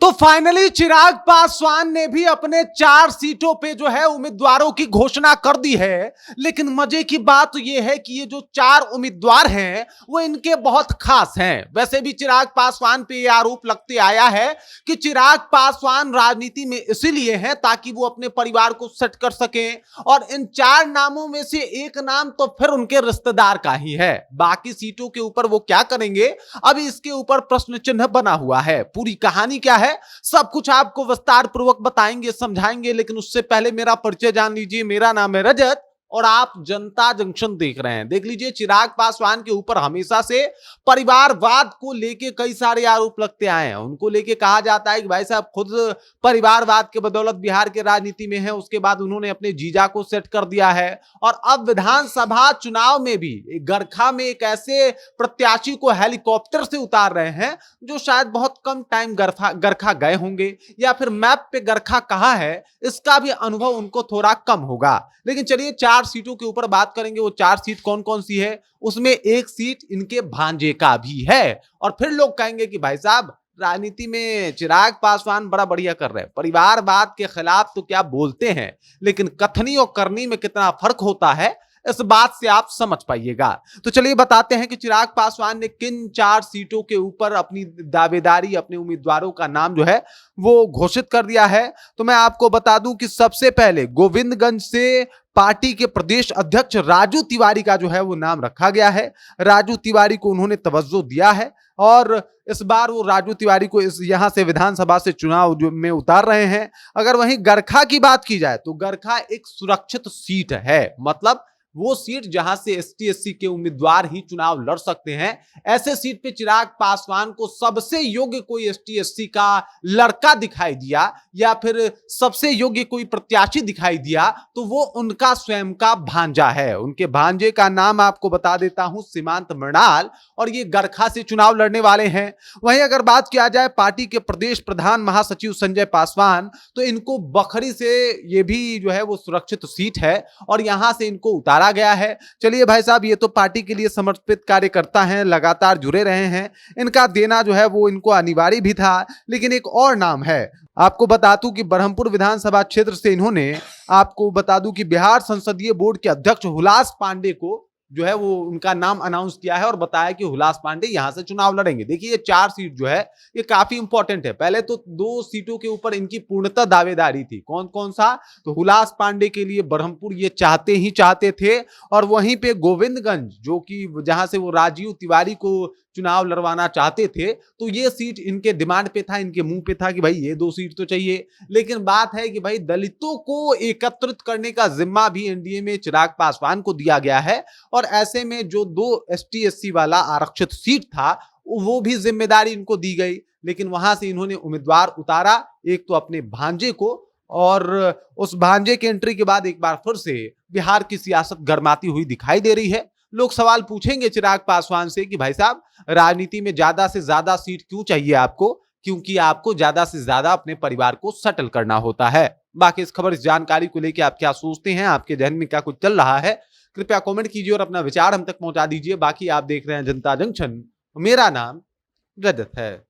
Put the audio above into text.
तो फाइनली चिराग पासवान ने भी अपने 4 सीटों पे जो है उम्मीदवारों की घोषणा कर दी है। लेकिन मजे की बात तो यह है कि ये जो 4 उम्मीदवार हैं वो इनके बहुत खास हैं। वैसे भी चिराग पासवान पे ये आरोप लगते आया है कि चिराग पासवान राजनीति में इसीलिए हैं ताकि वो अपने परिवार को सेट कर सकें। और इन 4 नामों में से एक नाम तो फिर उनके रिश्तेदार का ही है। बाकी सीटों के ऊपर वो क्या करेंगे, अभी इसके ऊपर प्रश्न चिन्ह बना हुआ है। पूरी कहानी क्या है सब कुछ आपको विस्तार पूर्वक बताएंगे, समझाएंगे। लेकिन उससे पहले मेरा परिचय जान लीजिए। मेरा नाम है रजत और आप जनता जंक्शन देख रहे हैं। देख लीजिए, चिराग पासवान के ऊपर हमेशा से परिवारवाद को लेके कई सारे आरोप लगते आए हैं। उनको लेके कहा जाता है कि भाई साहब खुद परिवारवाद के बदौलत बिहार के राजनीति में है। उसके बाद उन्होंने अपने जीजा को सेट कर दिया है और अब विधानसभा चुनाव में भी गरखा में एक ऐसे प्रत्याशी को हेलीकॉप्टर से उतार रहे हैं जो शायद बहुत कम टाइम गरखा गए होंगे या फिर मैप पे गरखा कहाँ है इसका भी अनुभव उनको थोड़ा कम होगा। लेकिन चलिए 4 सीटों के ऊपर बात करेंगे। वो 4 सीट कौन कौन सी है, उसमें एक सीट इनके भांजे का भी है। और फिर लोग कहेंगे कि भाई साहब राजनीति में चिराग पासवान बड़ा बढ़िया कर रहे हैं, परिवारवाद के खिलाफ तो क्या बोलते हैं, लेकिन कथनी और करनी में कितना फर्क होता है इस बात से आप समझ पाइएगा। तो चलिए बताते हैं कि चिराग पासवान ने किन 4 सीटों के ऊपर अपनी दावेदारी, अपने उम्मीदवारों का नाम जो है वो घोषित कर दिया है। तो मैं आपको बता दूं कि सबसे पहले गोविंदगंज से पार्टी के प्रदेश अध्यक्ष राजू तिवारी का जो है वो नाम रखा गया है। राजू तिवारी को उन्होंने तवज्जो दिया है और इस बार वो राजू तिवारी को यहां से विधानसभा से चुनाव में उतार रहे हैं। अगर वहीं गरखा की बात की जाए तो गरखा एक सुरक्षित सीट है, मतलब वो सीट जहां से एसटी एससी के उम्मीदवार ही चुनाव लड़ सकते हैं। ऐसे सीट पे चिराग पासवान को सबसे योग्य कोई एसटी एससी का लड़का दिखाई दिया या फिर सबसे योग्य कोई प्रत्याशी दिखाई दिया तो वो उनका स्वयं का भांजा है। उनके भांजे का नाम आपको बता देता हूं, सीमांत मृणाल, और ये गरखा से चुनाव लड़ने वाले हैं। वहीं अगर बात किया जाए पार्टी के प्रदेश प्रधान महासचिव संजय पासवान, तो इनको बखरी से ये भी जो है वो सुरक्षित सीट है और यहां से इनको उतारा गया है। चलिए भाई साहब, ये तो पार्टी के लिए समर्पित कार्यकर्ता हैं, लगातार जुड़े रहे हैं, इनका देना जो है वो इनको अनिवार्य भी था। लेकिन एक और नाम है, आपको बता दूं कि बरहमपुर विधानसभा क्षेत्र से इन्होंने, आपको बता दूं कि बिहार संसदीय बोर्ड के अध्यक्ष हुलास पांडे को जो है वो उनका नाम अनाउंस किया है और बताया कि हुलास पांडे यहां से चुनाव लड़ेंगे। देखिए ये 4 सीट जो है ये काफी इंपॉर्टेंट है। पहले तो 2 सीटों के ऊपर इनकी पूर्णतः दावेदारी थी। कौन कौन सा, तो हुलास पांडे के लिए बरहमपुर ये चाहते थे और वहीं पे गोविंदगंज जो कि जहां से वो राजीव तिवारी को चुनाव लड़वाना चाहते थे, तो ये सीट इनके डिमांड पे था, इनके मुंह पे था कि भाई ये 2 सीट तो चाहिए। लेकिन बात है कि भाई दलितों को एकत्रित करने का जिम्मा भी एनडीए में चिराग पासवान को दिया गया है और ऐसे में जो 2 एसटी एससी वाला आरक्षित सीट था वो भी जिम्मेदारी इनको दी गई। लेकिन वहां से इन्होंने उम्मीदवार उतारा, एक तो अपने भांजे को, और उस भांजे के एंट्री के बाद एक बार फिर से बिहार की सियासत गरमाती हुई दिखाई दे रही है। लोग सवाल पूछेंगे चिराग पासवान से कि भाई साहब राजनीति में ज्यादा से ज्यादा सीट क्यों चाहिए आपको, क्योंकि आपको ज्यादा से ज्यादा अपने परिवार को सेटल करना होता है। बाकी इस खबर, इस जानकारी को लेकर आप क्या सोचते हैं, आपके जहन में क्या कुछ चल रहा है, कृपया कमेंट कीजिए और अपना विचार हम तक पहुंचा दीजिए। बाकी आप देख रहे हैं जनता जंक्शन, मेरा नाम रजत है।